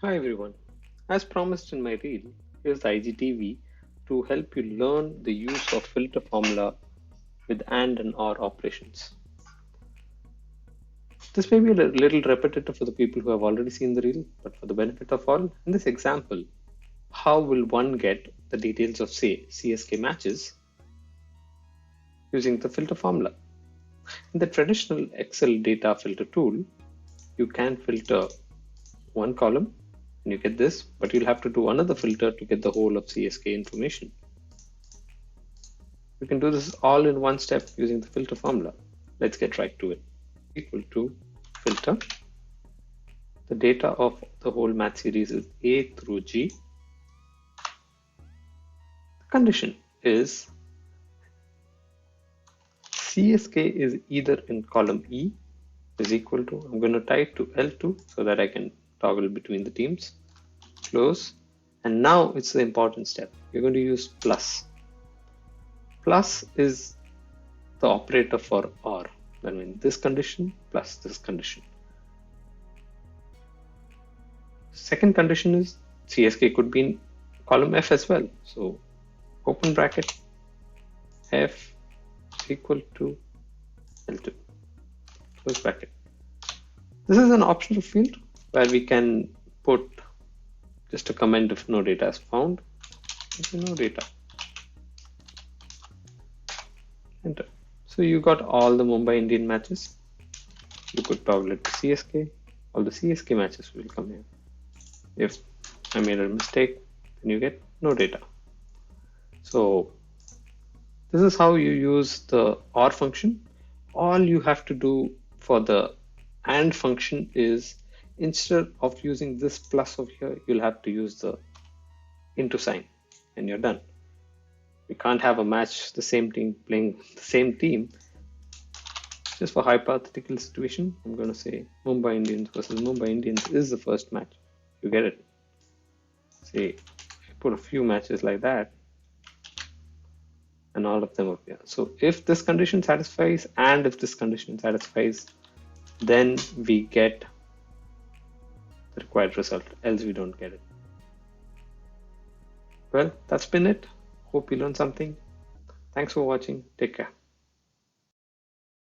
Hi everyone. As promised in my reel, here's the IGTV to help you learn the use of filter formula with and or operations. This may be a little repetitive for the people who have already seen the reel, but for the benefit of all, in this example, how will one get the details of say CSK matches using the filter formula? In the traditional Excel data filter tool, you can filter one column and you get this, but you'll have to do another filter to get the whole of CSK information. You can do this all in one step using the filter formula. Let's get right to it. Equal to filter. The data of the whole match series is A through G. The condition is CSK is either in column E is equal to, I'm going to type to L2 so that I can toggle between the teams, close, and now it's the important step. You're going to use plus. Plus is the operator for OR. That means this condition plus this condition. Second condition is CSK could be in column F as well. So open bracket F equal to L2, close bracket. This is an optional field where we can put just a comment if no data is found. No data. Enter. So you got all the Mumbai Indian matches. You could toggle it to CSK. All the CSK matches will come here. If I made a mistake, then you get no data. So this is how you use the OR function. All you have to do for the AND function is instead of using this plus over here, you'll have to use the into sign and you're done. You can't have a match the same team playing the same team. Just for hypothetical situation, I'm going to say Mumbai Indians versus Mumbai Indians is the first match. You get it. Say, put a few matches like that, and all of them appear. So if this condition satisfies, and if this condition satisfies, then we get the required result, else we don't get it. Well, that's been it. Hope you learned something. Thanks for watching. Take care.